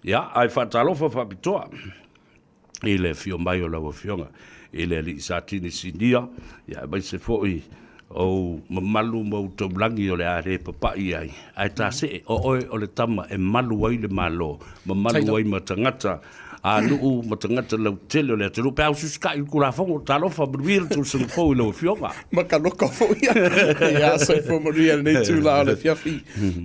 Ia, ai whaatalofa whapitoa. I le fio mai o lawa fionga. I le li sa tini sinia. Ia, mai se foi o mamalu mau taulangi o le are papai ai. Ai tā se o oe o le tama e malu ai le malo. Mamalu ai matangata. A nuu matangata lau tele o le atero. Pe au suska i kura fongo talofa maruira tu se fo i lawa fionga. Makaloka fo ia. Ia, so fo maruira nei tū la o le fiafi.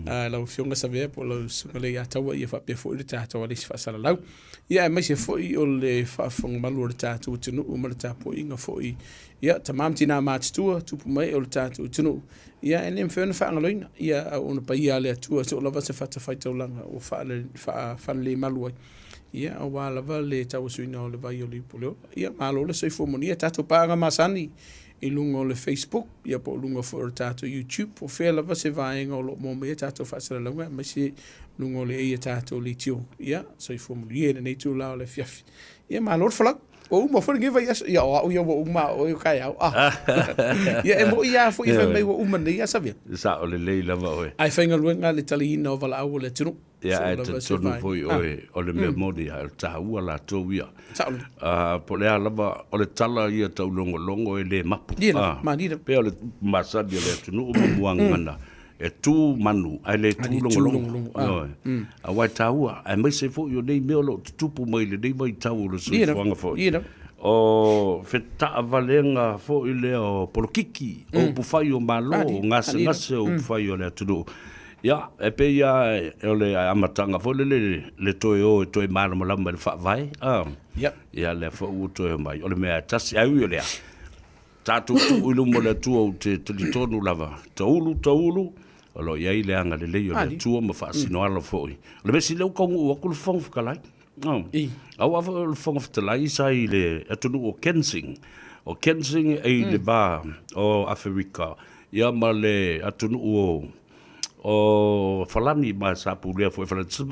Lawa fionga sa vea po lau sungale ia taua ia whapea fo i le tātou alisi whaasara lau. Ia, mai se fo i o le whaafonga malu o le tātou tunu o ma le tāpo inga fo i. Ia, ta mamtina mātitua, tupu mai o le tātou tunu. Ia, e nem whiona whaangaloina. Ia, ona pa ia le atua, se o lava se whatawhaitaulanga o whaale malu ai. Ia, a wālava le tauasuina o le vai o le ipoleo. Ia, malo le soifo monia, tātou pāanga masani i lunga o le Facebook. Ia, po lunga fo o tātou YouTube. Po whea lava se vaenga o lo mō mea tātou whaasara launga. Mai se lunga o le eia tātou le tio. Ia, soifo monia, nei tū lao le fiafi. Ia, malo le whalak. O uma fo ngiva ia ia o ia o uma o kai au ia e mo ia fo ia mai o uma nei sabia sa o le lei lava oe ai fainga luenga le talina o vala au le tunu ia e tonu foi oe o le memoria al taua la tovia po le lava o le tala ia tau longo e le mapu pe o le masadi le tunu o muangana e tu manu ai le tu longo a wai taua ai mai se fo yo nei melo tupu mai le nei mai tau le su fanga fo o feta avalenga fo ile o polokiki o pufai o malo ngase o pufai o le tu ya e pe ya o le amatanga fo le toe o toe malo malamba le fa vai ya le fo u toe mai o le mea tasi ai o le tatu ulu mo le tu o te tonu lava taulu alo ia i le anga le leo le tua ma whaasino ala foi. Le mesi leo kongu ua kulu whongu whakalai. Au awa le whongu whakalai sa i le atunu o Kensing. O Kensing e le ba o Afrika. Ia ma le atunu o Falani ma sa pulea foi.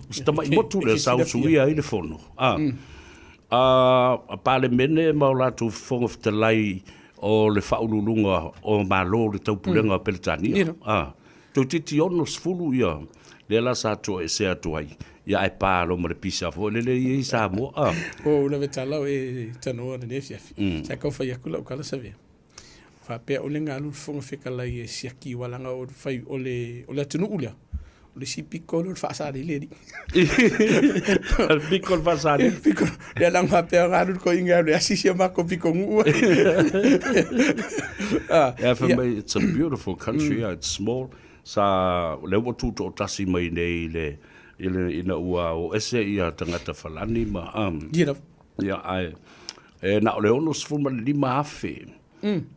Stama i motu le sau suia i le whono. A pale mene ma o latu whongu whakalai o le whaululunga o malo le taupulenga Peletania. To titi ono sfulu ia le la sa to e se atuai ia e pa lo mo le pisa fo le i Samoa o le vetala e tano ne fiafi sa ko fa yakula kala savia fa pe o le ngalu fo fika la e Siki walanga o fai o le tunu ulia o le si piccolo fa sa le di al piccolo fa sa le piccolo le la fa pe ngalu ko inga le asisi ma ko piccolo it's a beautiful country it's small sa le o tuto o tasi mai nei le ina ua o ese ia tangata falani ma ia ai e na le ono sfuma lima afe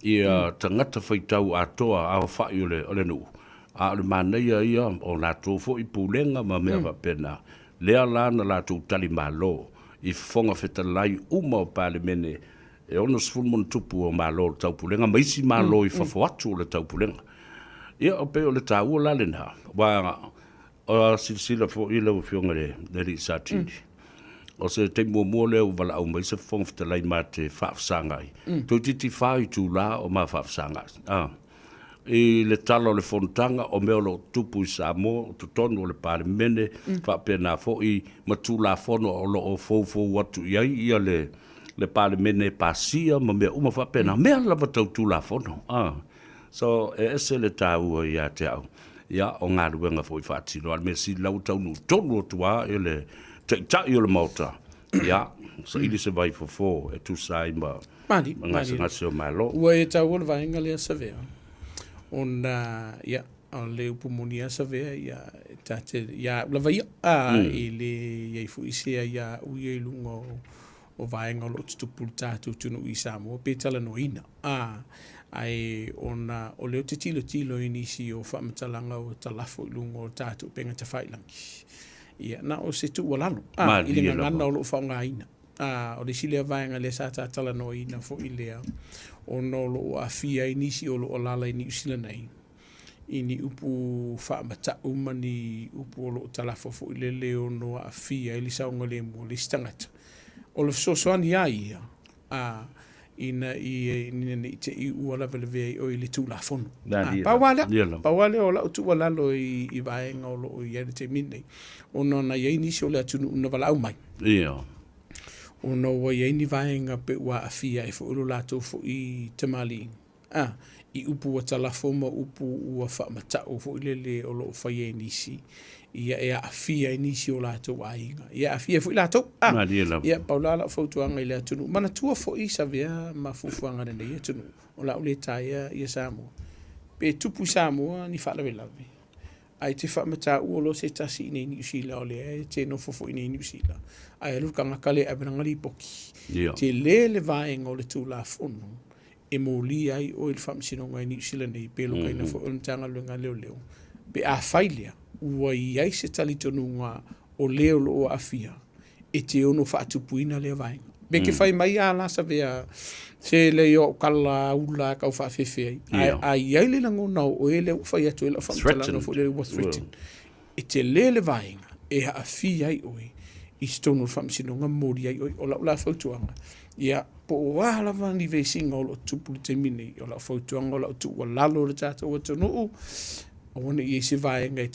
ia tangata faitau atoa a fai ole nu a le manei ia o na to fo i pulenga ma mea va pena le ala na la tu tali malo i fonga feta lai uma o pale mene e ono sfuma tupu o malo tau pulenga ma isi malo i fafo atu le tau pulenga ia o pe o le tau la le na wa o silsila fo i le fionga le li satini o se te mo le o vala o mai se fong fta lai mate fa sangai to titi fa i tu la o ma fa sanga e le talo le fontanga o me lo tupu Samoa to tono le parlemene fa pena fo i ma Tulafono o lo o fo watu ia le parlemene pasia ma me uma fa pena me la va Tulafono so ese le tau ia te au ia o ngā ruenga fo i whaatino al me si lau tau nu tonu tua e le te tai o le mauta ia so ili se vai fo e tu sai ma ngase o malo ua e tau o le vaenga lea savea ona ia o le upumonia savea ia tate ia lava ia i le iai fu isea ia ui e lunga o vaenga o lo tutupu tātou tunu i Samoa pe tala noina ai ona o leo te tilo inisi o whamatalanga o talafo i lungo o tātou penga te whailangi. Ia, na o se tu walano. I le ngana o lo whaunga ina. O le silea vaenga le sa tātala no ina fo i lea. O no lo a fia inisi o lo o lala i ni usila nei. I ni upu whamata umani upu o lo talafo fo i le leo no a fia i li saunga le mo le stangata. O le sosoani ia. ina i te i ua laveleve o i le tulafono. Pauale o la utu walalo i vaenga o lo i ere te mine. Ono na iei nisi o le atunu una walau mai. Ono wa iei ni vaenga pe ua afia e fu lato fu i te mali. I upu wa talafoma upu ua whaamatau fu i le o lo whai e nisi. Ia e afia e nisi o lato ainga. Ia afia fu i lato. Ia paulala fautuanga i le atunu. Mana tua fu i sa vea ma fufuanga rene i atunu. O la ule taia i Samoa. Pe tupu Samoa ni whaalawe lawe. Ai te whaamatau o lo se tasi i nei New Zealand o le te no fofo i nei New Zealand. Ai aluka ngakale abirangari poki. Te le vaenga o le tulafono. E mo li ai o il whaamsinonga i New Zealand nei pelo kaina fo o ntanga luenga leo. Pe a whailia. Ua i ai se talitonunga o leo lo o afia e te ono whaatupuina leo vaenga. Beke whai mai a lasa vea se leo kala ula kau whaafewhei. Ai ai le lango nau o e leo whai atu e la whamtalanga fo leo was written. E te lele vaenga e ha afia ai oi i stono whamsinonga mori ai oi o la ula whautuanga. Ia po o wala vani ve singa o lo tupu te mine o la whautuanga o la utu o lalo le tata o tonu o wane i se vaenga e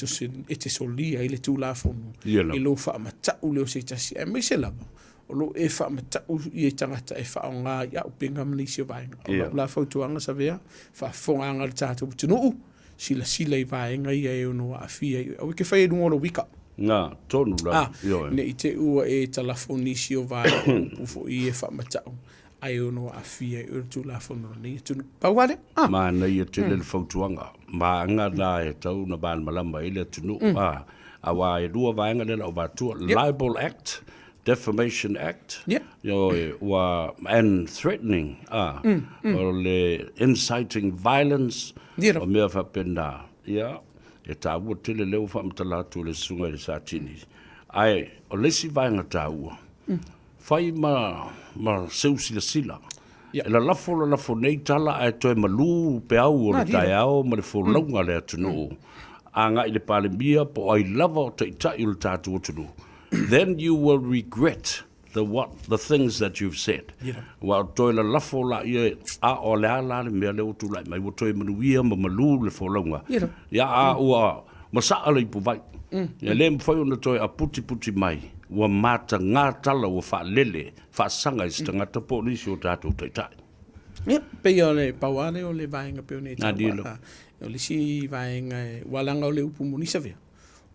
te solia i le tulafono. I lo whaamatau leo se tasi. E mai se lava. O lo e whaamatau i e tangata e whaonga i au penga mani se vaenga. O la whautuanga sa vea. Whaafonganga le tata o tunu. Sila i vaenga i e ono a fia. O ke whai e nungolo wika. Ngā, tonu la. Ne i te ua e talafonisi o vaenga ufo i e whaamatau. Ai ono a fia i urtu la fono ni tu pauale ma na ia te le fautuanga ma nga la e tau na ban malamba ile tunu a wa e lua vaenga le o vatu libel act defamation act yo wa and threatening or le inciting violence o me fa pena e ta wo te le leo fa mtala tu le sunga le satini ai o le si vaenga ta wo fai ma seusila sila. La lafo nei tala ai toe malu pe au o le tai au ma le folaunga le atunu. Anga i le pale mia po ai lava o te itai o le tātu o tunu. Then you will regret the things that you've said. Wa toe la lafo la ia a o le ala le mea le utu lai mai wo toe manuia ma malu le folaunga. Ia a ua masaa le ipu vai. Ia le mwhai ona toe a puti mai. Wa mata ngā tala wa wha lele, wha sanga i stangata po nisi o tātou taitai. Pei o le pauale o le vaenga peo ne tawa. O le si vaenga walanga o le upu monisa vea.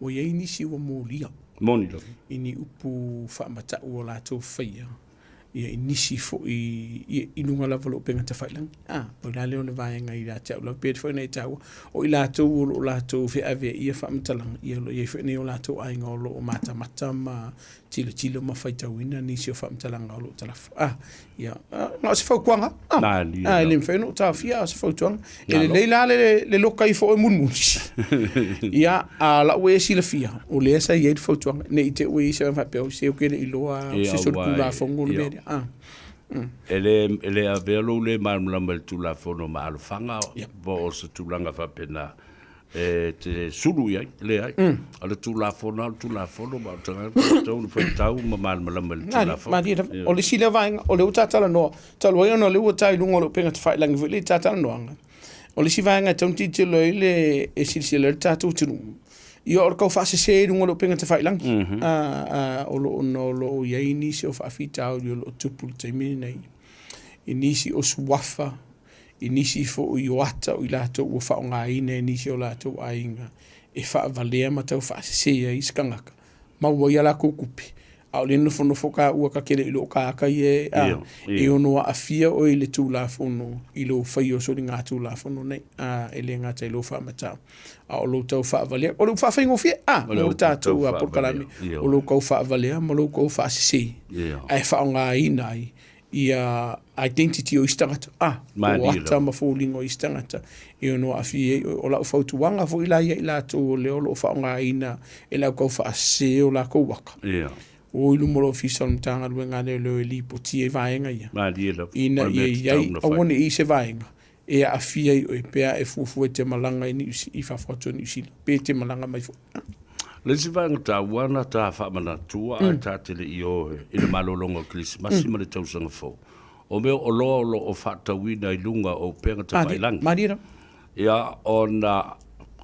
O iei nisi wa mōlia. Monila. Ini upu whaamata o lātou whaia. Ia inisi fo i nunga lava lo penga te whailang. O la leo le vaenga i rātou au lau pēr whai nei tau. O i lātou o lātou whi ave ia whaamatalang. Ia lo i whi nei o lātou ainga o lo o mata ma tilo ma whaitauina nisi o whaamatalang o lo talafu. Ia, ngā se whaukuanga. E le mwhenu tā whia o se whautuanga. E le leila le loka i fo e munmunisi. Ia, la ue e sila whia. O le esa i e whautuanga. Ne i te ue i se whapeo se o kere i loa se sorku la whongo le mea. Ele a velo le malama le tulafono ma alfanga bo se tulanga fa pena te sulu ia le ai ale tulafono ma tanga tau fa tau ma malama le tulafono ma dia o le sila vainga o le utatala no talo ia no le utai lungo lo penga te fai lang le tatala no anga o le si vainga tonti te lo ile e silsila tatu tunu Ia or kau whaase se runga lo penga te whailangi. O lo no lo iei nisi o whaafitau i o lo tupulu te mini nei. I nisi o suwafa, i nisi fo o ioata o i lato o whaonga ine, i nisi o lato o ainga. E whaavalea ma tau whaase se ia i skangaka. Maua ia la kukupi. Au le nofo ka ua ka kele ilo ka kai e ono a fia o i le tulafono i lo whai o sori ngā tulafono nei e le ngata i lo wha matau a o lo tau wha avalea o lo wha whaingo fia o lo tātou a porkalami o lo kau wha avalea ma lo kau wha sisi e wha o ngā inai i a identity o istangata o ata ma fōlingo istangata i ono a fia o lau whautuanga fo i la ia i la tō le o lo wha o ngā ina e lau kau wha se o la kau waka o ilu moro official mtanga luenga leo e lipo tie vaenga ia. Ina ia awone i se vaenga. E a fia i oe pea e fufu e te malanga i whawhato ni usila. Pe te malanga mai fu. Le si vaenga ta wana ta whamana tua a ta tele i oe. Ina malolonga klisi. Masi ma le tausanga fo. o mea o loa o lo o whatawina I lunga o penga te whailangi. Marira. Ia, o na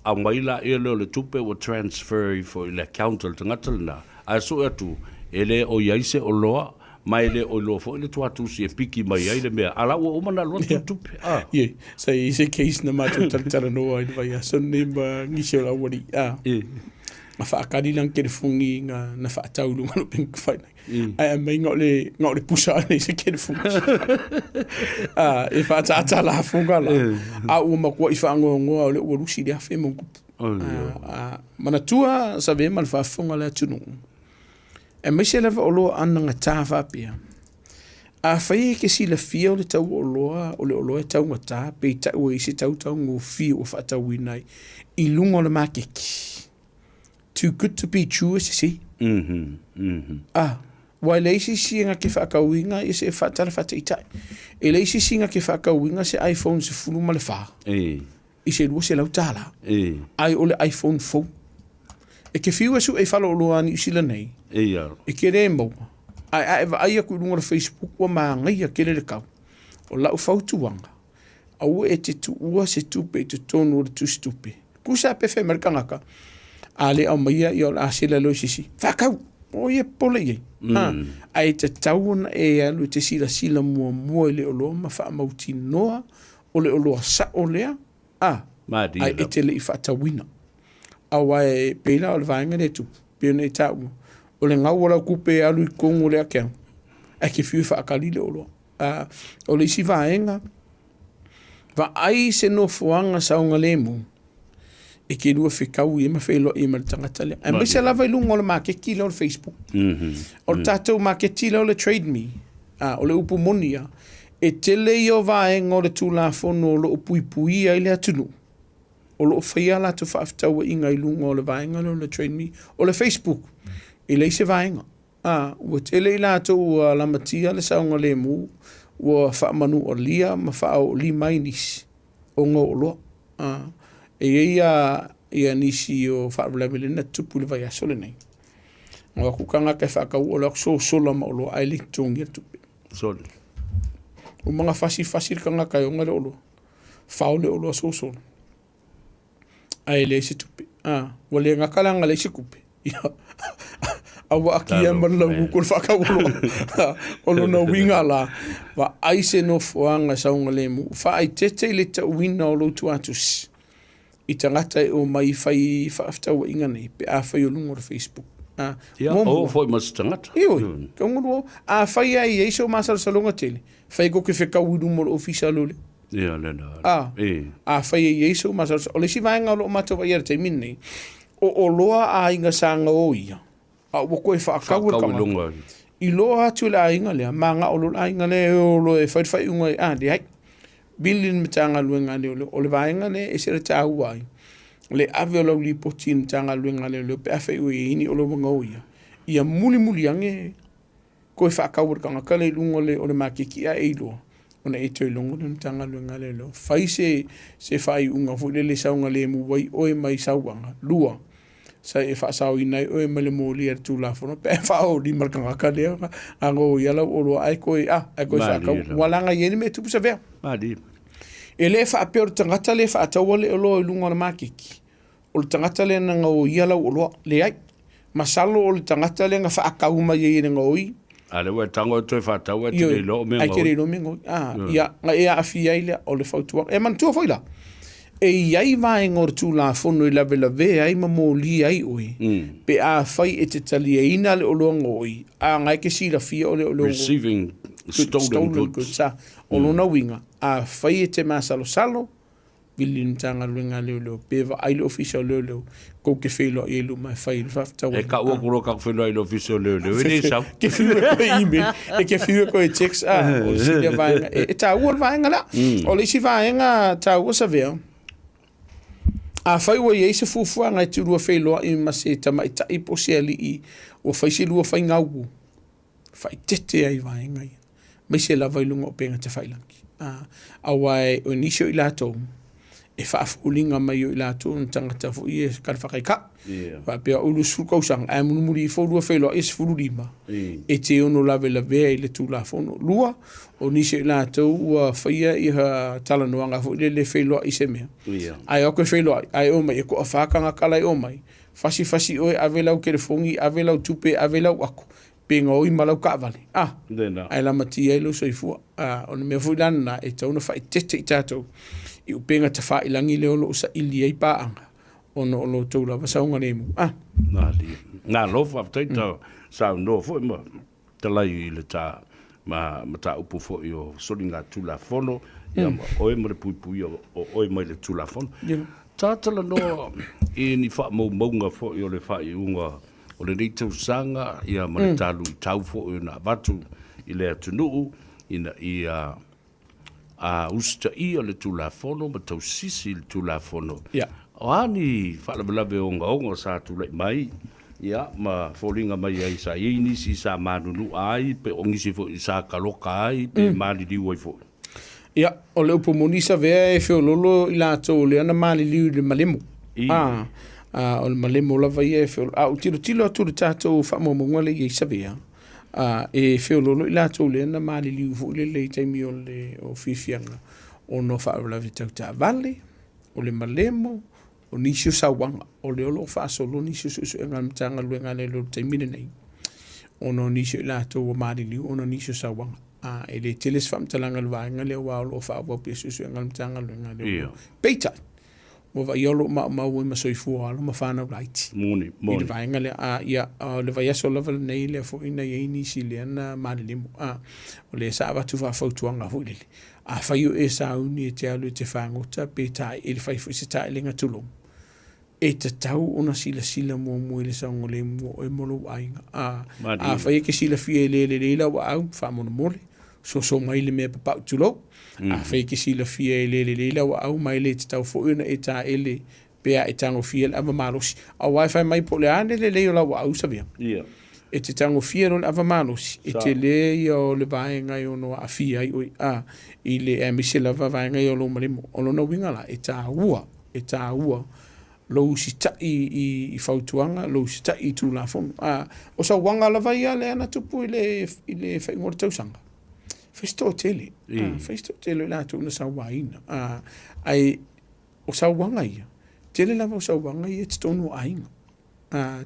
a maila e leo le tupe o transfer for le account le tangata lina. A so atu, ele o iaise o loa, mai le o loa fo ele tuatu si e piki mai ai le mea. Ala o mana loa tupe. Yeah, so i se case na matu talitara noa i vai a sonne ma ngisi o la wari. Ma whaakari lang kere fungi na whaatau lunga no penka whainai. Ai mai ngau le pusa ane se kere fungi. E whaatata la funga la. A ua makua I whaangoa ngoa o le ua rusi rea whe mongkupu. Mana tua sa ve mal whaafunga le atunu. E mai se lewa o loa ananga tāwha pia. A whai ke si le fia o le tau o loa e tau ngata, pe I tau e se tau ngō fia o whaatau inai. I lunga o le makeki. Too good to be true, as you see. Wai leisi singa ke whakauinga I se whatara whataitai. E leisi singa ke whakauinga se iPhone se fulu ma le wha. I se rua se lau tāla. Ai o le iPhone 4. E ke whiu asu e whalo o loa ni usila nei. E ke re mau. Ai aku runga le Facebook wa maa ngai a kere le kau. O lau whautuanga. Au e te tu ua se tupe I te tonu o le tu stupe. Kusa pe whai marikangaka. Ale au maia I o la asila lo sisi. Whakau, o ie pole iei. Ai te tauana e alu te sila mua le oloa ma wha mauti noa o le oloa sa o lea. Ai e te le I whaatawina. Awa e peila o le vaenga le tupu. Pio nei tau. O le ngau wala kupe alu I kongo lea kea. Ai ke whiu whaakali le oloa. O le isi vaenga. Va ai se no fuanga saunga le mu. E ke lua whikau I ma whaelo I ma le tangata lea. E mai se lava I lunga o le makeki leo le Facebook. O le tātou maketi leo le Trade Me. O le upu monia. E tele I o vaenga o le tulafono o le upui ai le atunu. O le whaia la tu whaaftaua I ngai lunga o le vaenga leo le Trade Me. O le Facebook. I le se vaenga. Ua tele I lātou lamatia le saunga le mu. Ua whaamanu o lia ma whaao li mai nisi. O ngā o loa. E ia nisi o whaarulewele na tupu le vai asole nei. Nga kukanga kai whakau o lak so sola ma o lo aile tongi a tupe. Sole. O mga fasi kanga kai o ngale o lo. Whaole o lo so sola. Aile se tupe. Wale nga kalanga le se kupe. Awa aki e manla ukul whakau o lo. O lo na winga la. Wa aise no fuanga saunga le mu. Wha ai tete le ta wina o lo tuatusi. I tangata o mai whai whaaftaua inga nei, pe a whai o lunga o Facebook. O foi mas tangata. Ioi, ka nguru o. A whai ai e so masara sa longa tele. Whai ko ke whekau I runga o ofisa lule. Ia, lena. A whai ai e so masara sa. O le si vaenga o lo matawa I te minei. O loa a inga sanga o ia. A o koe whaakau e kama. I loa atu le a inga lea. Manga o lo a inga le o lo e whai unga e de hai. Bilin me tanga luenga le o le vaenga le e sere tau ai. Le ave o lau li poti me tanga luenga le pe awhai ue ini o lo wanga o ia. Ia muli ange koe whaakawar kanga kale lunga le o le makiki a eiloa. O na e toi longa le me tanga luenga le lo. Whai se whai unga fui le saunga le mu wai oe mai sauanga. Lua. Sa e whaasau inai oe male mōli ar tulafono. Pe whao li markanga kale ango ia lau o lo ai koe whaakau. Walanga ieni me tupu sa vea. E le whaapea o tangata le whaataua le o loa I lunga o le makiki. O le tangata le nga o ia lau o loa le ai. Masalo o le tangata le nga whaakau mai e nga oi. A le wai tango toi whaataua te le lo me ngoi. Ai ke le lo me ngoi. Ia, nga e a awhi ai le o le whautua. E man tua foi la. E iai vai ngor tulafono I lave ai ma mōli ai oi. Pe a whai e te tali e ina le o loa ngoi. A ngai ke sila fia o le o loa. Receiving stolen goods. O lona winga. A whai e te masalo. Bilin tanga luenga leo. Peva aile official leo. Kou ke whelo I elu mai whai. E ka ua kuro ka whelo aile official leo. E ne sau. Ke whiu e koe email. E ke whiu e koe text. O le si vaenga. E tā ua vaenga la. O le si vaenga tā ua sa vea. A whai ua iei se fufua ngai te rua wheloa I mase tama I tai po se ali I o whai se rua whai ngau. Whai tete ai vaenga I. Mai se lava I lunga o penga te whailangi. A wai o nisio I lātou. e whaafulinga mai o i lātou na tangata fu i e karwhakaika. Pea ulu sulkausanga, e munumuri I whaurua whailua e sifururima. E te ono lawe lawea I le tulafono. Lua, o nise I lātou ua whaia I ha talanoanga fu I le whailua I se mea. Ai o koe whailua, ai o mai, e ko a whakanga kalai o mai. Fasi oe ave lau kerefongi, ave lau tupe, ave lau ako. Penga oi malau kaavale. Ai la mati ai lo soifua. O na mea fuilana e tauna whai tete I tātou. I upenga te wha ilangi leo lo sa ili ei paanga. Ono o lo tōla wasaunga nemu. Nā lofa taita sa no fo ma te lai I le tā ma tā upu fo I o solinga tulafono. Ia ma oe mare pui o oe mai le tulafono. Tātala no I ni wha maunga fo I o le wha I unga o le nei tausanga. Ia ma le tālu I tau fo I na watu I le atunuu. I a usta I o le tulafono ma tau sisi le tulafono. O ani whalawalawe onga sa tulai mai. Ia ma folinga mai ai sa inisi sa manunu ai pe ongisi fo I sa kaloka ai pe mali liu ai fo. Ia o le upo monisa vea e whiololo I lātou le ana mali liu le malemo. O le malemo lava ia e whiololo. O tilo atu le tātou whamomonga le I sa vea. E whiololo I lātou le ana mali liu fo le taimi o le o whiwhianga. O no whaawalawe tau tā vale, o le malemo, o nisio sawanga, o le olo whaasolo nisio susu e ngamtanga luenga le lo taimine nei. O no nisio I lātou o mali liu, o no nisio sawanga. E le teles whamtalanga luenga le wa o lo whaawapia susu e ngamtanga luenga le lo. Peita! Mo va iolo mau ma soifua alo ma whanau raiti. Moni. I le vaenga le le vai aso lava nei le fo ina i nisi le ana mali limo. O le sa watu whafautuanga hui lele. A whaiu e sa uni e te alu e te whangota pe tai e le whaifu se tai lenga tulong. E te tau ona sila mua le sa ngole mua o e molo ainga. A whai ke sila fie le la wa au whamona mole. So mai le mea papau tulo. A whai ke sila fie le la wa au mai le te tau fo una e ta ele pea e tango fie le ava malosi. A wifi mai po le ane le o la wa au savia. E te tango fie no le ava malosi. E te le o le vaenga o no a fia I oi I le e mise lava vaenga o lo marimo. O lo na winga la e ta ua. Lo si ta I fautuanga, lo si ta I tulafono. O sa wanga lava ia le ana tupu I le whaingora tausanga. Festo tele. Festo tele la tu na sa waina. Ai o sa wanga ia. Tele lava o sa wanga ia te tonu ainga.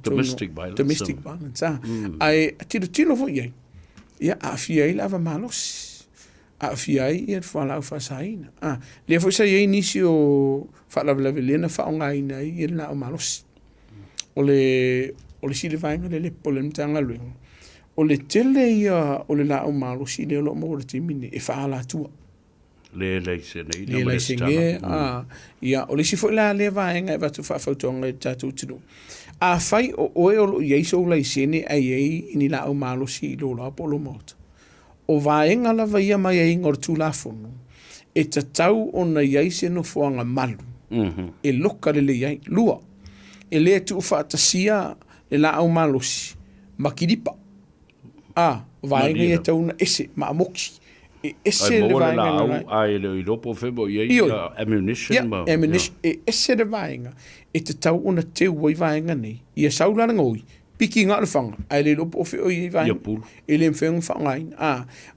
Domestic violence. Ai tilo fo ia. Ia a fia I lava malos. A fia I e whalau whasaina. Le fo sa ia inisi o whalawalawe lena whaonga ina I la o malos. O le sile vaenga le pole mtanga luenga. O le tele ia o le la o malosi le lo mo le timine e whaala tua. Le leise nei. Le leise nge. Ia o le sifo la le vaenga e watu whafautonga e tatu tino. A whai o oe o lo ieiso la isene ai ni la o malosi lo la polo mota. O vaenga la vaia mai ai ngor tulafono. E tatau o na ieise no fuanga malu. E loka le iei lua. E le tu whaatasia le la o malosi. Makiripa. Vaenga e tauna ese, maamoki. Ese le vaenga. Ai le ilopo febo iei ammunition. Ammunition. Ese le vaenga. E te tau ona te ua I vaenga nei. Ia saulana ngoi. Piki ngā le whanga. Ai le ilopo feo I vaenga. E le mwhenga whangain.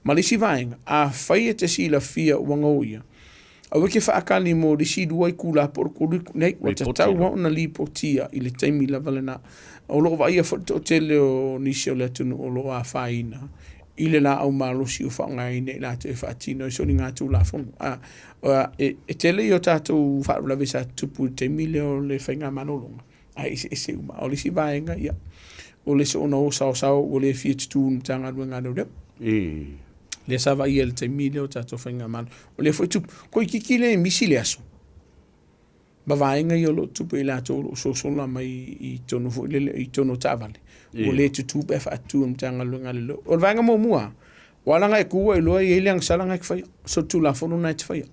Malisi vaenga. Whai e te sila fia wanga oia. A weke whaakali mo risi duai kula por kuriku nei. Wa te tau wauna li potia I le taimi lava le na. O loo vai a whato tele o nisi o le tunu o loo a whaina. I le la au malosi o whangai nei la te whaatino. So ni ngā tulafono. E tele I o tātou whaarulawe sa tupu te mile o le whainga manolonga. E se uma. O le si vaenga ia. O le se ona o sao o le fia tutu mtanga ruenga no reo. Le sa vai e le te mile o tātou whainga malo. O le fwoi tupu. Koi kiki le misi le aso. Ma vaenga I o lo tupu I la tō so sola mai I tono fo I tono tāwale. O le tutu pe whaatu mtanga luenga le lo. O vaenga mo mua. Walanga e kua I loa I eliang salanga e kwhai. So tulafono na te whai.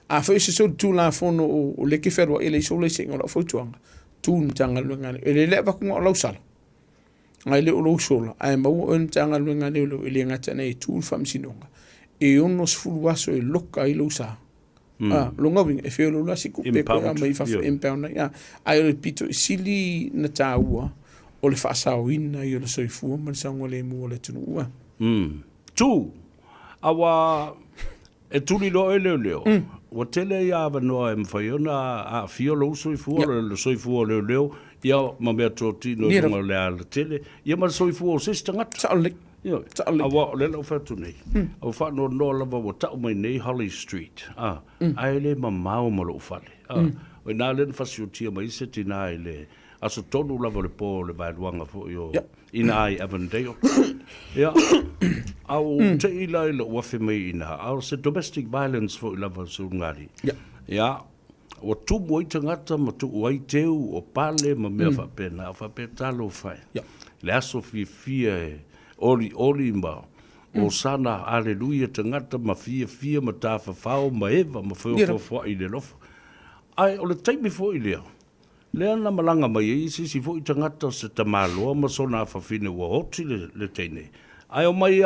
A whai se so tulafono o leke wherua e le so le senga la whautuanga. Tu mtanga luenga le. E le le wakunga o lau sala. Ngai le o lau sola. Ai mau o mtanga luenga le lo e le ngata nei tūl whamsinonga. E ono sfuru aso e loka I lau sa. Longa winga, e whio lula si kupe koe a mai whawha impound. Ai o le pito sili na tā ua, o le whaasao ina i o le soifua, man saunga le mua le tunu ua. Tu, awa, e tuli lo e leo leo. Wa tele ia wanoa e mwhaiona a fio lo soifua, le soifua leo leo, ia ma mea tōti no runga le ala tele, ia ma soifua o sesi tangata. Ta'o le. Awa o le lau whatu nei. Awa whanau no lava wa tau mai nei Holly Street. Ai le ma mao ma lo whale. O nā le whasio tia mai se tina ai le aso tonu lava le pō le vailuanga fo i o ina ai Avondale. Au te ila i le uafe mai ina. Au se domestic violence fo i lava su ngari. O tumu i tangata ma tu uai teu o pale ma mea whapena. Whapetalo whai. Le aso fia e Oli ma o sana aleluia tangata ma fia ma ta fao ma eva ma fo i le lofa. Ai o le taimi fo i lea. Lea na malanga mai e si fo i tangata se tamaloa ma sona fafine ua hoti le teine. Ai o mai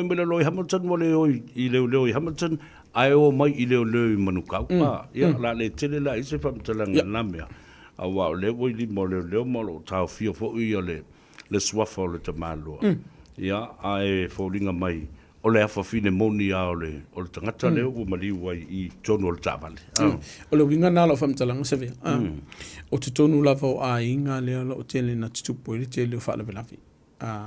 mele loi Hamilton wa leo i leo i Hamilton. Ai o mai i leo i manukau. Ia la le tele la i se whamtalanga namea. A wao leo i li mo leo mo lo tau fia fo i o le swafa o le tamaloa. Ia, ai fōringa mai, o le afa fine moni a o le tangata leo o maliu ai i tonu o le tāwale. O le winga nāla o whamtalanga se vea. O te tonu lava o a inga lea o tele na tutupo i le tele o whaala velavi.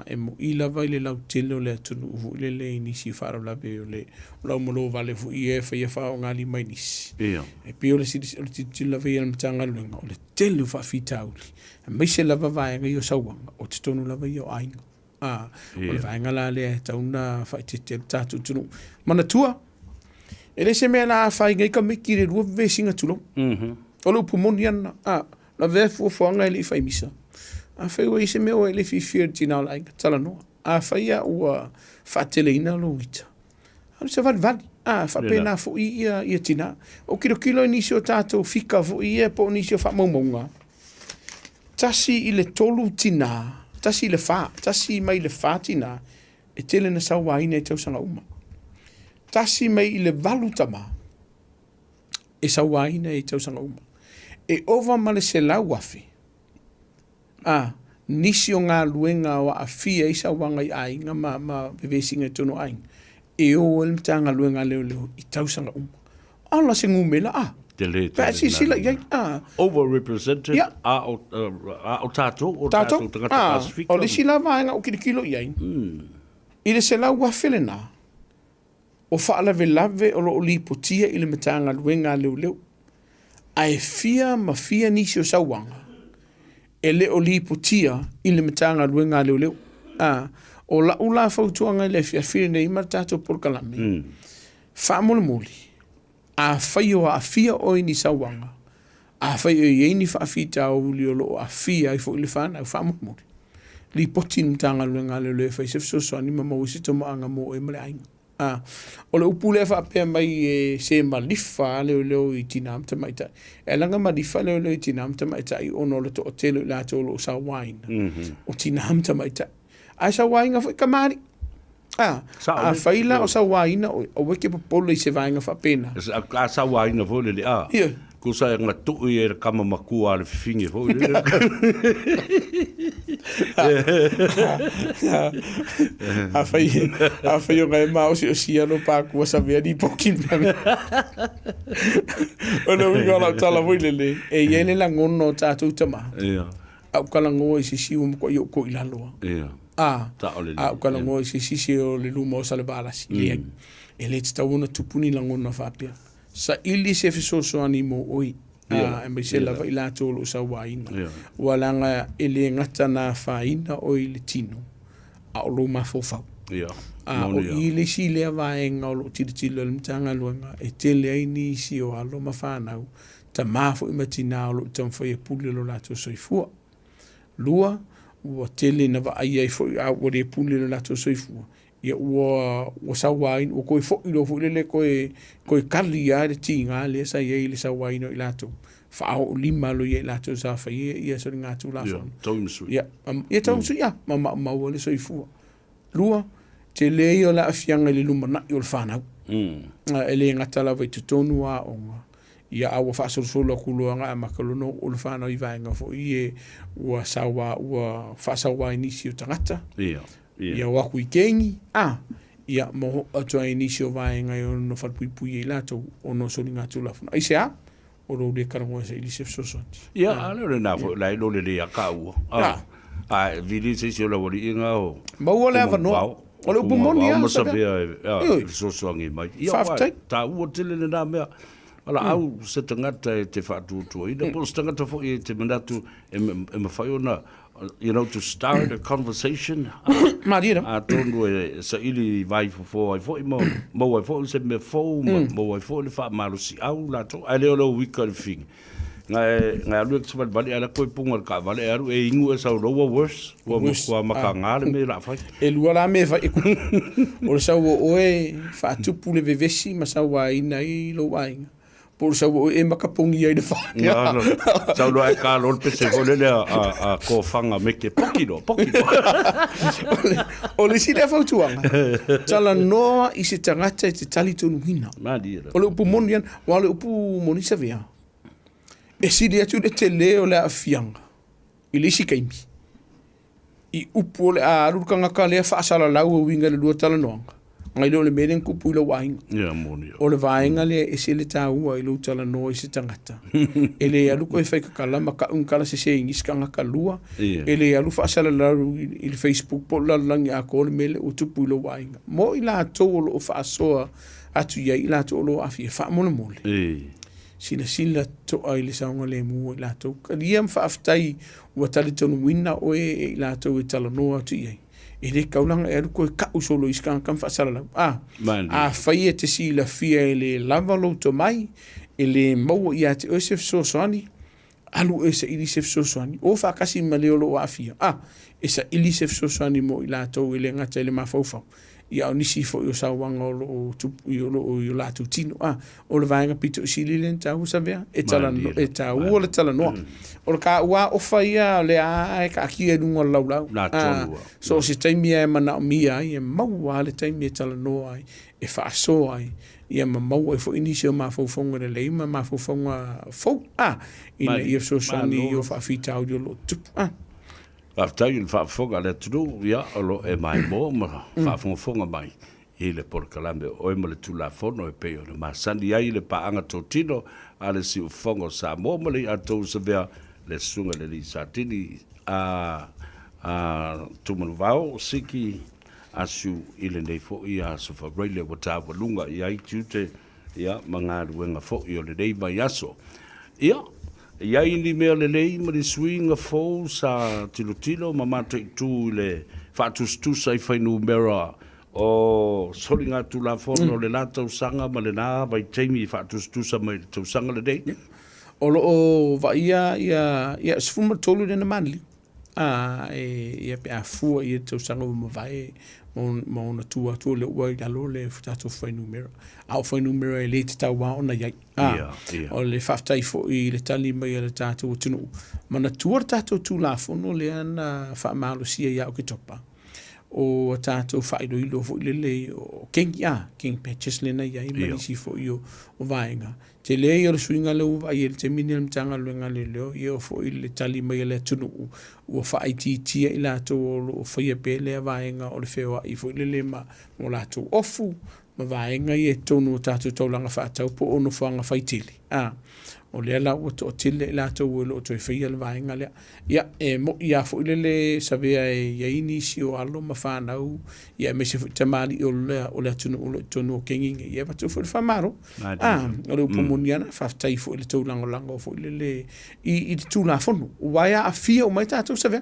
E mo i lava i le lau tele o le atunu uvu i le nisi whaara velavi o le lau molo vale fu i e whaia wha o ngali mai nisi. E pio le titi lava i al matanga luenga o le tele o whaafita uli. E meise lava vaenga i o sauanga o te tonu lava i o a inga. O le vaenga la lea tauna whaitete tātu tunu. Mana tua, e le se mea la whai ngai ka miki re rua ve singa tulo. O le upumoni ana, la vea fuafuanga e le whai misa. A whai wa i se mea o e le whiwhia tina o la inga tala noa. A whai a ua whaatele ina lo wita. Anu se vali. Whapena fo i ia tina. O kilo nisi o tātou fika fo i ia po nisi o whamaumaunga. Tasi i le tolu tina. Tasi le fa, tasi mai le fatina e tele na sawaina e tausanga uma. Tasi mai le valutama e sawaina e tausanga uma. E ova male se lau afi. Nisi o ngā luenga o a fia i sawanga i ainga ma bevesinga tono ainga. E o el mtanga luenga leo i tausanga uma. Ala se ngumela sila yai overrepresented o tātou tangata Pasifika. O le sila vaenga o kilo yai. I le se lau wafelena o whaalave o lo li potia i le matanga luenga leo. Ai fia ma fia nisi o sawanga. E le o li potia i le matanga luenga leo. O la ula fautuanga i le fia nei ma tātou porkalame. Whaamole. A whaio a fia o ni sawanga. A whaio i ni whaafita o uli o lo a fia i fo ili whana o whaamukmuri. Li poti ni tanga luenga leo whai sefsoso ani ma mawisi to maanga mo e male ainga. O le upu le whaapea mai e se malifa leo i tina amta maita. E langa malifa leo i tina amta maita i ono le to o telo i lato o lo sa waina. O tina amta maita. A sa wainga fo i kamari. A whaila o sa waina o weke papolo i se vainga whapena. A sa waina fo le a. Ko sa ngā tuu i e kama makua le whiwhingi fo. A whai o ngai mao si o siano pākua sa vea ni pokin. O na winga lau tala voilele. E iene la ngono o tātou tama. Au kala ngoa i se siu mkwa i o ko ilaloa. Kala ngoa i se sisi o le luma o sale balasi. E le te tauna tupuni la ngono whapea. Sa ili se fisoso ani mo oi. E mai se lava i la tolo sa waina. Walanga ele ngata na whaina o i le tino. A o lo mafofau. O i le si lea vaenga o lo tiritilo le mtanga luenga. E te lea ini si o alo mawhanau. Ta mafo i matina o lo tamwhai e puli lo lato soifua. Lua, ua tele na wa ai fo a o le puli lo lato soifua. Ia ua sawain o koe fo ilo fo lele koe kali a le tinga le sa ia le sawain o i lato. Fa o lima lo ia lato sa fa ia so ngā tu la fon. Ia taumisu ia ma le soifua. Lua te le o la afianga le luma na i o le whanau. E le ngata la vai tutonu a onga. Ia awa whaasorosolo a kuluanga a makalono o le whanau I vaenga fo I ua sawa ua whaasawa inisi o tangata. Ia waku I kengi. Ia moho atua inisi o vaenga I ono whalpuipui I lato ono soli ngā tulafono. Aise a? O rau le karangoa sa Elisef Sosoti. Ia, ale le nafo, lai lo le a kaua. Vili se si o la wali inga o. Maua le avanoa. O le upumoni a. Masa vea, sosoangi mai. Ia, ta ua tele le nā mea. Ala au se tangata e te whaatutua. Ina po se tangata fo I te manatu e mawhai ona, to start a conversation. Marira. Tonu e sa ili vai fo ai fo I mo ai fo se me fo mo ai fo le wha marusi au la to. Ai leo leo wika le fing. Ngai alu e tsawal bali ala koe punga ka vale aru e ingu e sau roa worse. Wa maka ngare me la fai. E lua la me fai. O le sau oe whaatupu le vevesi ma sau wa ina I lo wainga. Por sau e makapungi ai de fa. Sau lo ai ka lor pese vole le a ko fanga me ke pokino. O le sile fa tuanga. Tala noa I se tangata I te tali tonu hina. O le upu monian, wa le upu monisa vea. E sile atu de te leo le afianga. I le si kaimi. I upu le a rukanga ka le fa sala lau o winga le lua tala noanga. Ngai lo le meren kupu I lo wainga. O le vaenga le e se le tāua I lo tala no I se tangata. E le alu koe whai kakala maka unkala se ingis ka ngaka lua. E le alu whaasala laru I le Facebook po lalangi a ko le mele o tupu I lo wainga. Mo I la tō lo o whaasoa atu ia I la tō lo afi e wha mole mole. Sila to ai le saunga le mua I la tō. Kalia mwhaaftai ua tali tonu wina o I la tō I tala no atu iai. E le kaulanga e ruko e kau solo I skanga kam whaasara lau. Whai e te si la fia e le lava lo to mai, e le maua I a te Elisef Sosoni, alu e sa Elisef Sosoni, o whakasi ma leo lo a fia. E sa Elisef Sosoni mo I la tau e le ngata e le mafaufau. Ia o nisi fo I o sauanga o tupu I o lātu tino. O le vaenga pito I sili le tau sa vea, e tau o le tala noa. O le ka ua ofa ia le a e ka kia nunga lau. So se taimi e mana o mia ai, e maua le taimi e tala noa ai, e whaasoa ai. Ia ma maua e fo inisi o mafaufonga le leima, mafaufonga fau. Ina I so sani I o whaafitau I o lo tupu. Aftai il whaafonga le tunu, ia, alo e mai mo, ma whaafonga mai. I le porkalame Oe Male Tulafono e peo le masani ai le paanga tōtino a le si ufongo Samoa male a tau sa vea le sunga le li satini a tumanuvao Siki AH-SHEW I le nei fo I a sofa reile watawa lunga I ai tiute ia mga ruenga fo I o le nei mai aso. Ia ini mea le nei ma le swinga fo sa tilo ma mata I tu le whatustusa I whainu mera o soli ngā tulafono le la tausanga ma le nā vai teimi I whatustusa mai le tausanga le nei. O lo o va ia sfuma tolu le na manli. Ia pe a fua I tausanga o mawai ma ona tua le ua I alo le futato whainu mera. Au whainu mera le te tau wā ona iai. O le whaftai fo I le tali mai le tātou o tunu. Mana tua tātou tulafono le ana whaamalo sia ia o ke topa. O tātou whaero ilo fo I le o King Patches le na iai manisi fo I o vaenga. Te le I o suinga le uva I te mini le mtanga luenga le leo I o fo I le tali mai le tunu ua whaititia I lato o whaia pele a vaenga o le whewa I fo I le ma mo lato ofu ma vaenga I tonu o tātou taulanga whaatau po ono whanga whaitili. O le ala o to tile I lato o lo to whaia le vaenga lea. Ia mo ia fo I le savea ia inisi o alo ma whanau ia me se tamari o le tunu o le tonu o kenginga ia watu fo le whamaro. O le upomoniana whaftai fo I le taulango fo I le I te tulafono. Waia a fia o mai tātou savea.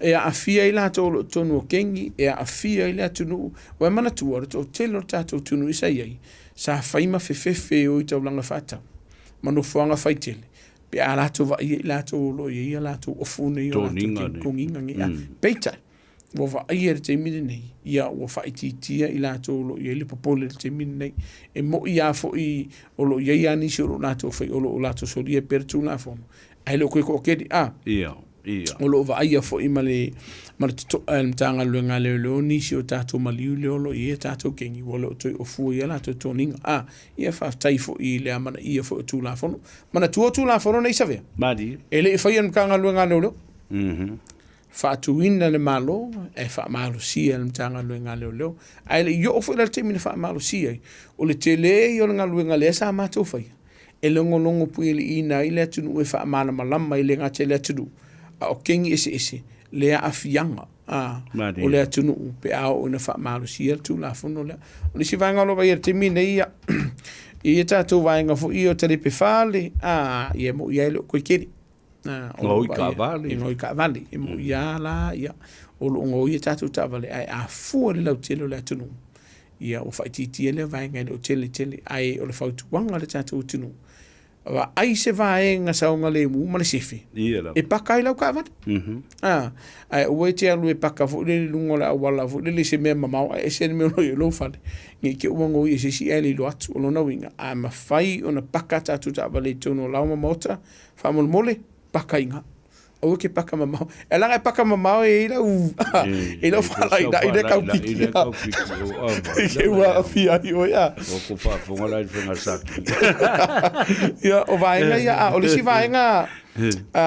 E a fia I lato o tonu o kengi, e a fia I le tunu wa mana tua o tele o tātou tunu isa iai. Sa whaima fefefe o I taulanga whatau. Mano whanga whaitele. Pe a lato wa I lato lo I lato o fune I lato konginga ngi. Peita. Wa wa I te mine nei. Ia wa whaititia I lato lo I le popole te mine nei. E mo ia fo I o lo I anisi o lato whai o lo lato soli e per tulafono. Ai lo koe ko kedi. O lo va ia fo i male to tanga luenga leo nisi o tatou maliu leo lo ia tatou kengi wole o toi o fu ia la to ninga ia fa tai fo i le mana ia fo tulafono mana tulafono nei save madi ele fa ia kanga luenga leo fa tuina le malo fa malo sia le tanga luenga leo ai le yo fo le temi fa malo sia o le tele yo nga luenga le sa ma to fa ele ngolongo pu ile ina ile tunu fa mana malama ile nga tele tunu o kengi ese le afianga o le tunu pe a o na fa malo sia tulafono le o le si vanga lo vai te mina ia tatou vainga fo io te pe fale ia mo ia lo ko kiri ngoi ka vale mo ia la ia o lo ngoi tatou ta vale ai a fu le telo le tunu ia o fa titi le vainga le tele ai o le fa tuanga le tatou tunu wa ai se vaenga saunga le mu ma le sifi e pakai lau ka vat ai o te alu e paka fo le lungo la wala fo le se me mama e se me lo fale ni ke uango i se si ele lo atu o no winga a ma fai ona paka tatu ta vale tono la mota fa mole paka inga o ke paka mama e la paka mama e la e lo fala ida ka piki ke wa fia yo ya o ko fa fo ngala i fenga saki ya o vaenga ya o le si vaenga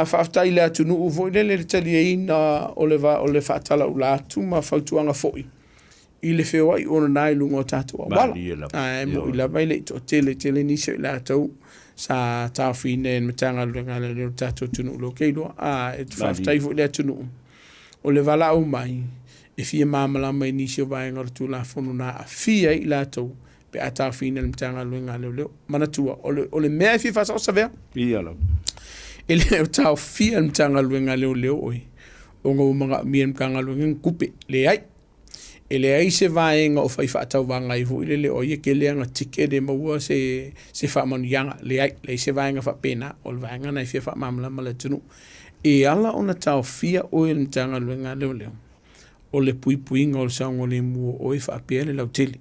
fa tai la tu no vo le tali ina o le fa tala ula tu ma fa tuanga foi i le feo ai ona nai lungo tatu wala mo ila vai le to tele ni se la tau sa ta fine metanga le tatu tunu lo keilo e fa tai vo le tunu o le vala o mai e fia mamala mai ni se vai ngor tu la fono na fia i la tau pe ata fine metanga le mana tua o le me fi fa sa ver la ele o tau fia metanga le oi o ngo manga mien kanga le kupe le ai ele ai se vaenga o fai whaatau wanga i hu ile o ye ke leanga tike de maua se whaamanu yanga le ai le se vaenga whapena o le vaenga na i fia whaamamala mala tunu e ala ona tau fia o il mtanga luenga leo o le puinga o le saungo le mua o i whaapea le lau tele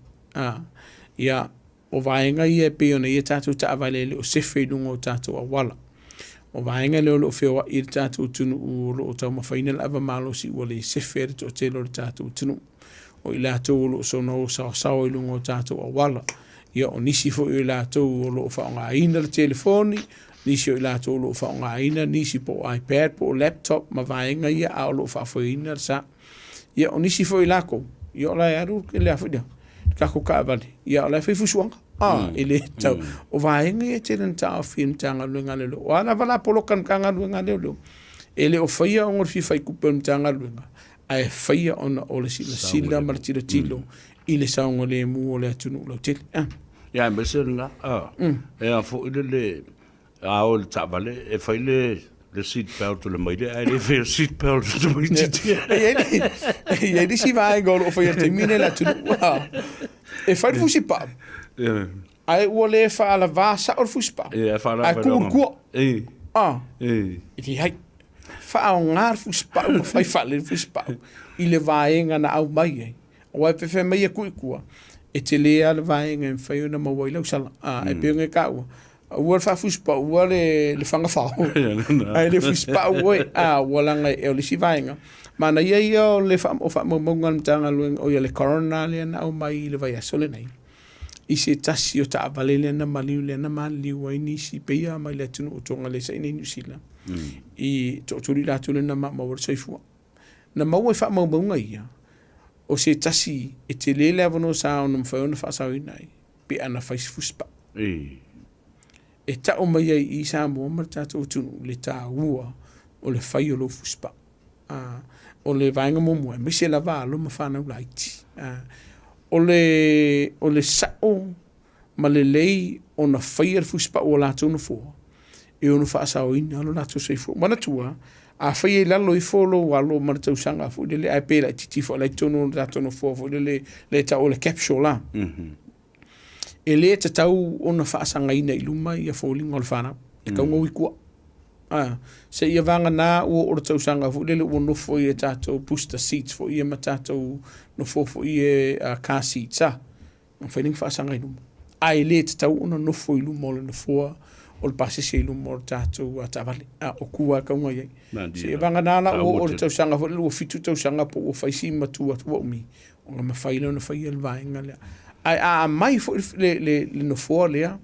ia o vaenga i e pe ona i tatu ta avalele o se whenunga o tatu a wala o vaenga leo lo whioa i tatu tunu u lo o tau mawhaina la ava malo si ua le se where to telo le tatu tunu o i lātou o lo sono sao i lungo tātou a wala. Ia o nisi fo i lātou o lo whaonga aina le telefoni, nisi o i lātou o lo whaonga aina, nisi po iPad, po laptop, ma vaenga ia a o lo whaoina sa. Ia o nisi fo i lāko, ia o lai aru ke lea whidia, kako ka avali, ia o lai whaifusuanga. I le tau, o vaenga ia te ren tau film tanga luenga lelo. O ana wala polokan kanga luenga lelo. Ele o whaia o ngor whai kupel tanga luenga. Ai whaia ona o le sila ma le tilo i le saunga le mu o le atunu lau tele. Ia, me se la, e a fo i le a o le tawale, e whai le seat belt o le maile, ai le whai seat belt o le maile. Ia, ni si vai ngoro o whai te mine le atunu. E whai fusi pa. Ai ua le wha ala vasa o le fusi pa. Ia, wha ala vasa. Ai kua. Iti hai. Whaao ngar fuspau, whai whale fuspau. I le vaenga na au mai ei. O ai pepe mai a kuikua. E te lea le vaenga en whai una mawai lau sala. E peonga e kaua. Ua le wha fuspau, ua le whanga whao. Ai le fuspau oi. Ua langa e o le si vaenga. Mana ia ia o le wha maunga mtanga luenga o ia le corona lea na au mai i le vai asole nei. I se tasi o ta avale lea na maliu lea na maliu ai nisi peia mai le tunu o tonga le sa ina New Zealand. I tōturi rātule na mawara saifua. Na maua e wha maunga ia. O se tasi e te lele avano sa o na mwhai ona whaasau inai. Pe ana whaisi fuspa. E ta o mai ai i Samoa mara tātou tunu le tā ua o le whai o lo fuspa. O le vaenga momu e mise la vā lo ma whanau laiti. O le sao ma le lei o na whai ar fuspa o la tōna fua. E ono whaasau ina alo nātou seifu. Mana tua, a whai e lalo i wholo walo maratau sanga fu le ai pēra i titi fo lai tono rātono fo le tau le capsule la. E le te tau ona whaasanga ina i luma i a fōlinga o le whanau. E kaunga wikua. Se ia vanga nā ua o tau sanga fu le ua nofo i e tātou booster seats fo i e ma tātou nofo fo i e car seats. Whaining whaasanga i luma. Ai le te tau ona nofo i luma o le nofoa o le pase se ilu mo tātou a tavale o kua kaunga iai se vanga nala o le tausanga fo le ua fitu tausanga po o faisi matua tua umi o nga mawhai leo na whai el vaenga lea ai mai fo le no fo lea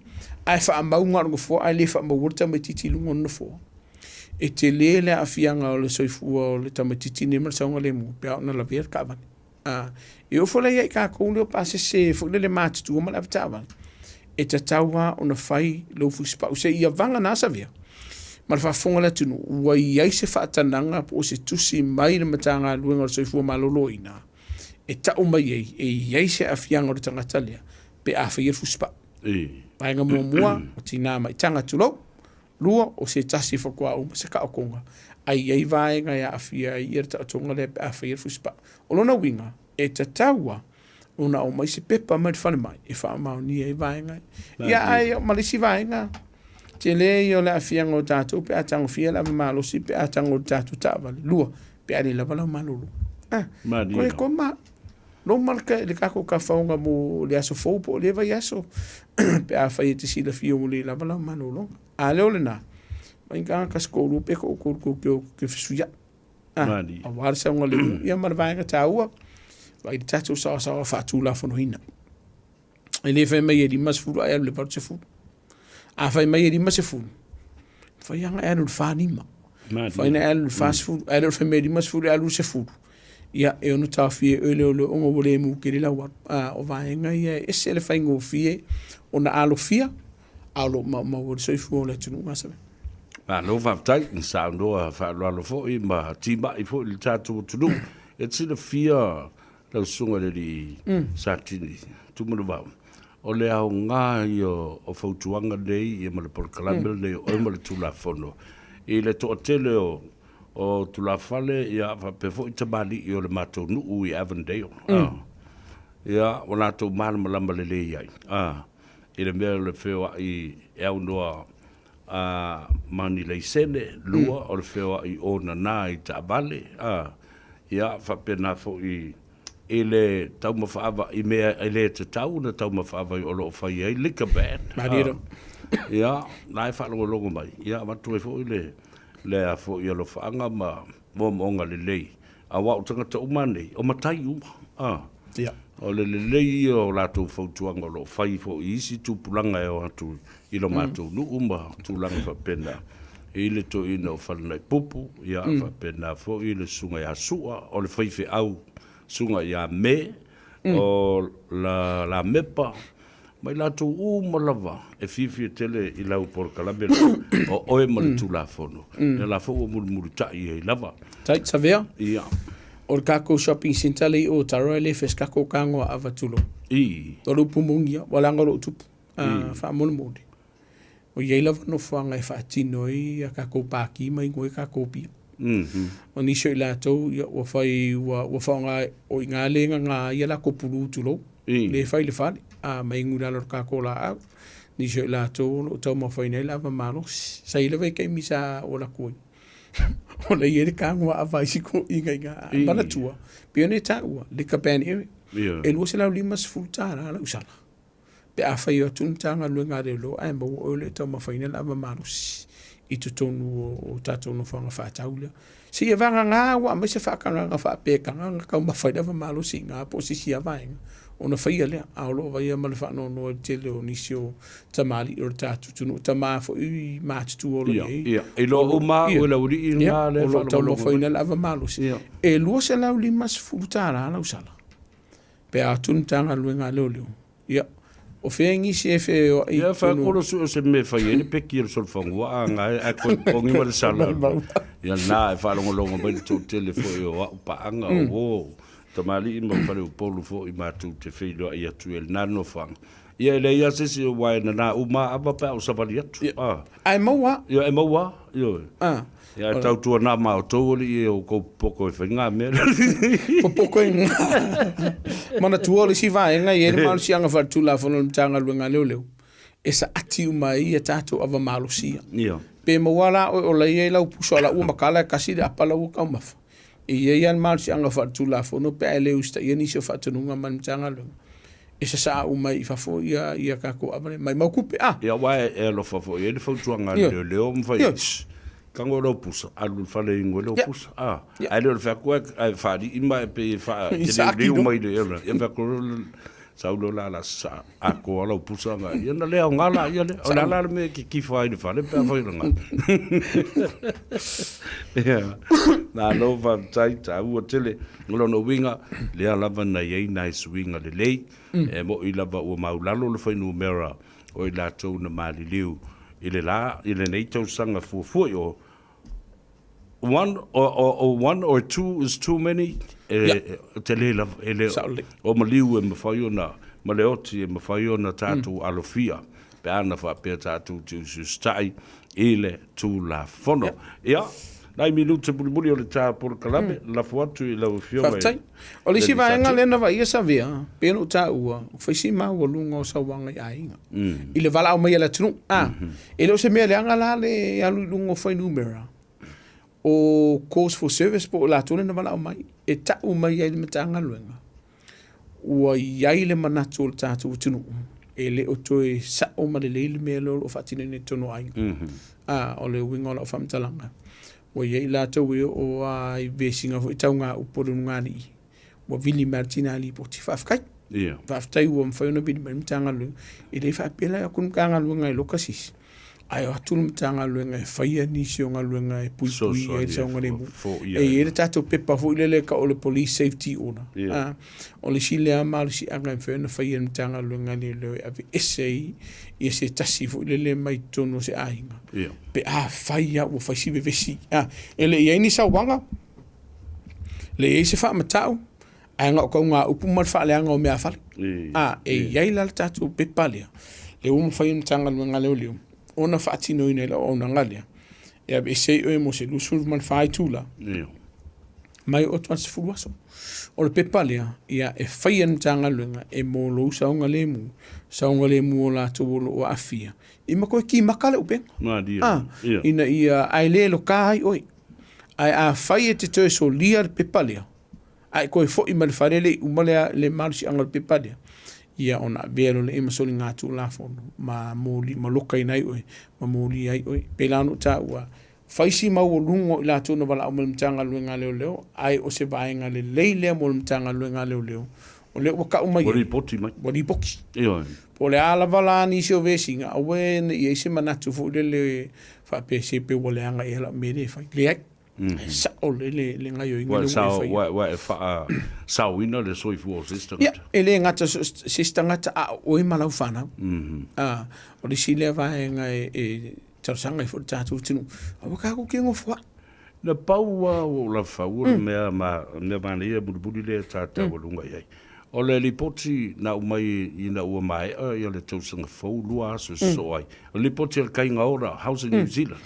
ai fa maunga no fo ai le fa mawurta me titi lungo no fo e te le a fianga o le soifua o le tamatiti ne marsaunga le mu pe na la ver ka ban e o fo le iai ka ko le pase se fo le matu ma la tava e te taua o na whai lo fuspa o se ia vanga nasa vea ma fa fonga la tunu wa iai se fa tananga po se tusi mai na matanga luenga o soifua maloloina e ta o mai e iai se afianga o le tangata lea pe a whaia fuspa paenga mua o tina mai tanga tulo lua o se tasi whakua o se ka o konga ai iai vaenga ia afia i erta o tonga lea pe a whaia fuspa o lona winga e te taua ona o mai se pepa mai whane mai e wha mau ni e vaenga ia ai o malisi vaenga te le i o le afianga o tātou pe a tango fia la malosi pe a tango tātou tāwale lua pe a le lava lau malolo koe ko ma no marka le kako ka whaunga mo le aso fau po le vai aso pe a whai te sila fia mo le lava lau malolo a leo le na mai ka skolu pe ko ke fisuia a warsa unga le ia marvaenga tāua vai tātou sa fa tulafono hina ele fai mai e limas furu ai le par se furu a fai mai e limas se furu fai anga e lu fanima fai na e lu fast food e lu fai mai limas furu e lu se furu ia e onu tafie ele o ongo wole mu ke la wa o vaenga ia e se le fai ngo fie ona alo fia alo ma wo so fu le tunu ngasa lo va tai sa ndo fa lo fo i ma timba i fo il tatu tunu e se le fia la sunga le di satini tu mo va o le au nga io o fautuanga dei e mo le por calambel dei o mo le tulafono e le to tele o tulafale ia fa pe fo itabali io le mato nu u i avendale ia ona to mal mo lamba le ia e le mea le feo i e au noa mani le sene lua o le feo i ona na i tabale ia fa pena fo i ele tau mawhaava i mea ele te tau na tau mawhaava i olo o whai ei lika band ia nai whalongo mai ia watu e fo i le a fo i alo whaanga ma monga le lei a wau tangata umane o matai uma o le lei o lato fautuanga lo whai fo i isi tupulanga e o atu i lo mato nu uma tulanga fa pena i le to ina o whanai pupu ia fa pena fo i le sunga i asua o le whaife au sunga ia me o la mepa mai lato lava e fifi tele i lau por kalabel o Oe Male Tulafono e la fo mulu tai e lava tai savea ia o kako shopping center le o taro le fes kako kango avatulo tolu pumungia walanga lo tupu fa molmodi o ye lava no fanga fa tino i kako paki mai ngoi kako pi o ni sho la to o fai o fanga o ngale nga ia la kopulu tulo le fai le fali mai ngula lo kako la ni sho la to to mo fai nei lava malo sai le ve ke misa o la koi o le yere kangwa avaisi ko inga bana tua pione taua le kapani e lo se la limas fultara la usala pe a fai o tuntanga lo ngare lo ai mo o le to ma fai nei lava malo i tu tonu o tato no fanga fa taula si e vanga nga wa me se fa kanga fa pe kanga ka ma fa lava malo si nga po si sia vai ona fa ile a lo vai ma le fa no tele o nisio tamali o tato tunu tama fo i match tu o le e lo o ma o la uri i nga le fa lo fa ina lava malo si e lo se la uli mas futara la usala pe a tuntanga lo nga lo o fengi se fe o ia fa kolo su se me fa ye pe ki sol fangwa nga a ko ngi mal sala ia na fa longo ba tu telefone o pa anga o tomali mo fa le polo fo i ma tu te fe lo ia tu el nano fa ia le ia se si wa na uma aba pa o sabali atu ai moa ia moa ia tau tu na ma to li o ko poko e fenga me po poko en mana tu oli si vai nga ye mal si anga fa tu la fono tanga lu nga leo esa ati mai e tato ava malo si pe mo wala o la ye la puso la uma kala kasi da pala u ka maf e ye yan mal si anga fa tu la fono pe ele usta ye ni so fa tu nga man tanga lu sa sa mai fa fo ia ka ko mai mau kupe ia wa lo fa fo ia fo tuanga le mfa kango lo pusa alu fa le ngo lo pusa ai lo fa ko ai fa di mai pe fa le mai le ia fa ko saulo la sa ako lo pusa nga ia na le ngala ia le la me ki fa i fa le pa fa nga ia na lo va tai ta u tele lo no winga le ala va na ye nice winga le le e mo i lava o maulalo le fa no mera o i la tau na mali liu ile nei tau sanga fu yo one or two is too many tele la ele o maliu e mafai na maleoti e mafai na tatu alofia pe ana fa pe tatu tu stai ile Tulafono ia nai minuto buli o le ta por kalame la foto i la fio mai o le si vai nga le na vai sa via pe no ta ua foi si ma o lungo sa wanga ai ile vala o mai la tru ele o se me le anga la le alu lungo foi numero o course for service po la tona na vala o mai e ta o mai ai le tanga luenga ua iai le manatu o le tātou tunu ele o toe sa o ma le leile me lo o fatine ne tono ai o le winga o la o whamtalanga wa iai la tau e o ai vesinga fo i taunga uporo ngani wa Vili Martina li po ti whafkai whaftai ua mwhaiona vini mai mtanga lu i le whapela ya kunu kanga luenga i lokasis ai o atunu mtanga luenga e whaia nisi o ngā luenga e pui e sa ngā remu e ere tātou pepa fo i lele ka o le police safety ona o le si lea malu si anga e whaina whaia mtanga luenga ni leo e ave esei i se tasi fo i lele mai tono se ainga pe whaia ua whaisi vevesi ele i aini sa wanga le i se wha matau anga o kau ngā upu mar wha leanga o mea whale e iai la tātou pepa lea le umu whaia mtanga luenga leo leo ona faatino ina la ona ngalia e be sei o mo se lusul man fai tula mai o twas fuaso o le pepalia ia e faian tanga lunga e mo lo sa ngale mu la to o afia i mako ki makale upe ina ia ai le lo kai oi ai a fai te to so lia pepalia ai ko fo i mal farele u male le marsi angal pepalia ia ona velo le ima soli ngā Tulafono ma moli ma lokai nai oi ma moli ai oi pelano ta ua faisi ma o lungo i la tona wala o mtanga luenga leo ai o se vaenga le leile mo mtanga luenga leo o le waka umai wari poti po le ala wala ni sio vesinga awe i eise manatu fu le fa pe se pe wale anga e la mere fai le ai sa o le ngai o inga sa wina le soi fu o sister ele ngata sister ngata o malau fana o le sile vaenga e tausanga i fu tatu tinu o ka ko kingo fwa na paua o la faula me mania budi le tata o lunga ai o le lipoti na umai ina ua mai ia le tausanga fau lua so ai o lipoti al kai ngaora housing New Zealand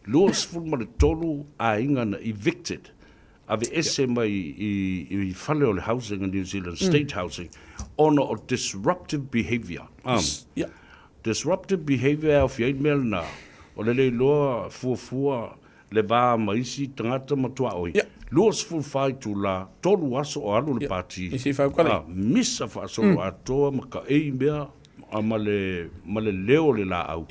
luas fulma le tolu a inga na evicted ave ese mai i fale o le housing in New Zealand state housing ono o disruptive behavior disruptive behavior of yai mel na o le loa fua le va maisi tangata matua oi luas ful fai tu la tolu aso o alu le pati misa fa so ato maka e mea male leo le la au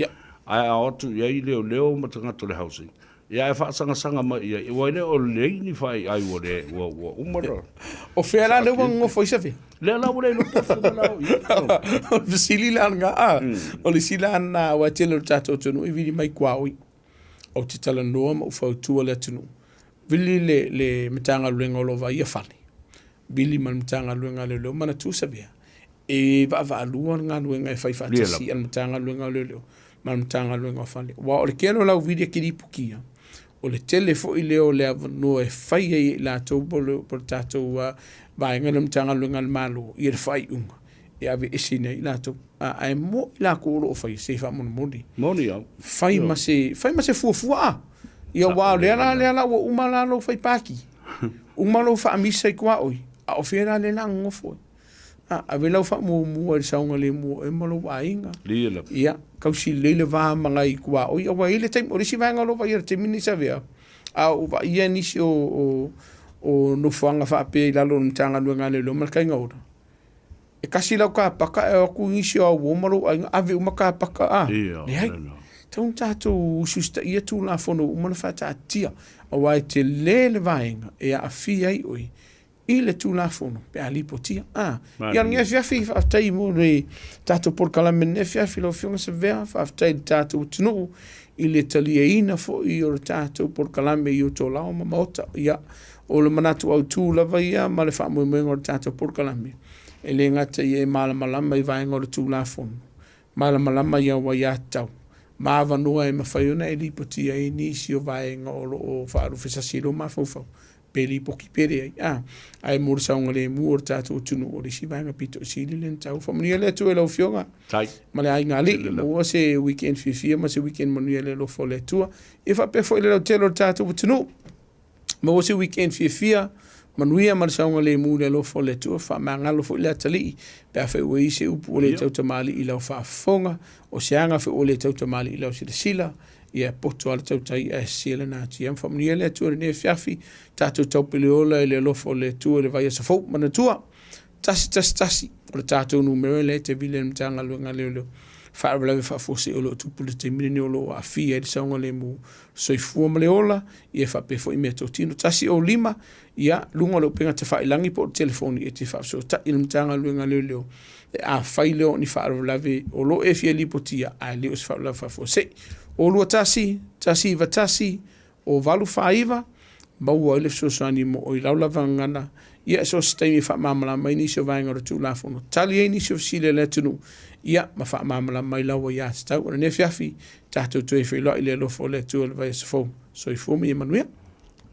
ai autu yai leo matangata le housing ia e fa sanga ma ia e wale o le ni fai ai wo le wo umara o fela le wo foi safi le la wo le lo fa la o sili la nga o le sila na wa telo tato tonu i vidi mai kwaoi o te tala noa ma ufa utua le tunu vili le mitanga luenga o lova ia fale vili ma mitanga luenga le leo mana tu savia e va alua nga luenga e fai fatisi an mitanga luenga le leo ma mitanga luenga o fale wa o le keno lau vidi kiri pukia o le telefo i leo le no e fai e la tobolo por tato wa va ngala mitanga luenga le malo i le fai unga e ave esine i la to ai mo la ko o fai se fa moni fai ma se fua ia wa le la o umala lo fai paki umalo fa misa i kwa oi a ofera le la ngofo a vela fa mo e saunga le mo e malo ainga ia kausi le va manga i kwa oi o wa ile time o si va ngalo va ia te minisa vea a o va ia ni o no fanga fa pe la lo ntanga lo ngale lo marka ngora e kasi lau ka paka e aku ngisi o umaru ave umaka paka ne hai tau tātou susta ia tulafono umana whata tia a wai te lele vaenga e a fi ai oi i le tulafono pe a lipo tia ia ngia fiafi whaftai mo re tātou porkalame ne fiafi lau fionga sa vea whaftai tātou tunu i le talia ina fo i o tātou porkalame i o tō lao ma maota ia o le manatu au tūlava ia ma le wha mwenga o tātou porkalame e le ngata i e malamalama i vaenga o le tulafono malamalama ia wa ia tau Mava noa e mawhaiona e lipotia e nisi o vaenga o whaaru whesasiro mawhauwhau. Pe lipoki pere ai. Ai mora saunga le mua o tātou tunu o risi vaenga pito o sili len tau. Whamania le atu e lau fionga. Tai. Ma le ai ngā li. Mua se weekend fifia ma se weekend manuia le lofo le tua. E whapefo i le lau telo o tātou tunu. Mua se weekend fifia manuia ma le saunga le mua le lofo le tua. Whamangalo fo i le atali. Pe a whai ui se upu o le tau tamali i lau whaafonga. O se anga fe ole tau tamali i lau sila ia poto ala tau tai e sila nā ti am whamania le atua ne fiafi tātou tau peleola i le lofo le tua le vai asa fau mana tua tasi o le tātou numero le te vile mtanga luenga leo whaaralawe whaafose o lo tupu le te mini o lo a fia e saunga le mu soifua ma le ola ia whapefo i mea tōtino tasi o lima ia lunga lo penga te whailangi po telefoni e te whaafso ta il mtanga luenga leo a fai leo ni whaaralawe o lo e fia lipotia a leo se whaaralawe whaafose o lua tasi iwa tasi o valu whaiva maua ile fsosani mo o i laulava ngana ia so staimi whaamamala mai nisi o vaenga o tulafono tali e nisi o sile le tunu ia ma whaamamala mai laua ia te tau o ne fiafi tātou tue whiloa i le lofo le tua le vai safo so i fumi e manuia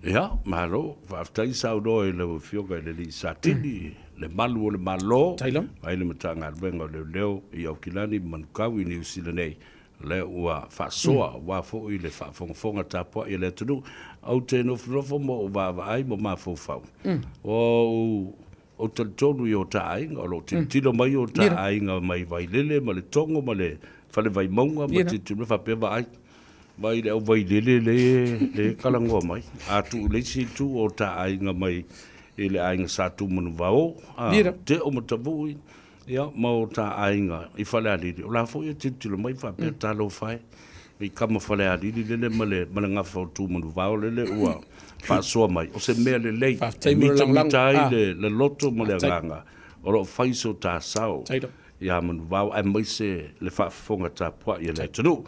ia mahalo whaaftai sau roa i le fioga i le li satini le malu o le malo ai le matanga albenga o leo i au kilani manukau i New Zealand nei le ua whaasoa wa fo i le whaafongafonga tāpua i le tunu au te nofo mo o ai mo mawhauwhau o tonu i o ta ainga o lo tilo mai o ta ainga mai vai lele ma le tongo ma le whale vai maunga ma te tunu whapewa ai vai le au vai lele le kalangoa mai a tu leisi tu o ta ainga mai i le ainga sa tu manu vao te o matavui ia mau ta ainga i whale aliri o la fo i tilo mai whapea talo whai i kama whale aliri lele male ngawha o tu manu vao lele ua whaasoa mai o se mea le lei mita ai le loto male anganga o lo whaiso ta sao ia manu vao ai mai se le whaafonga ta pua i le tunu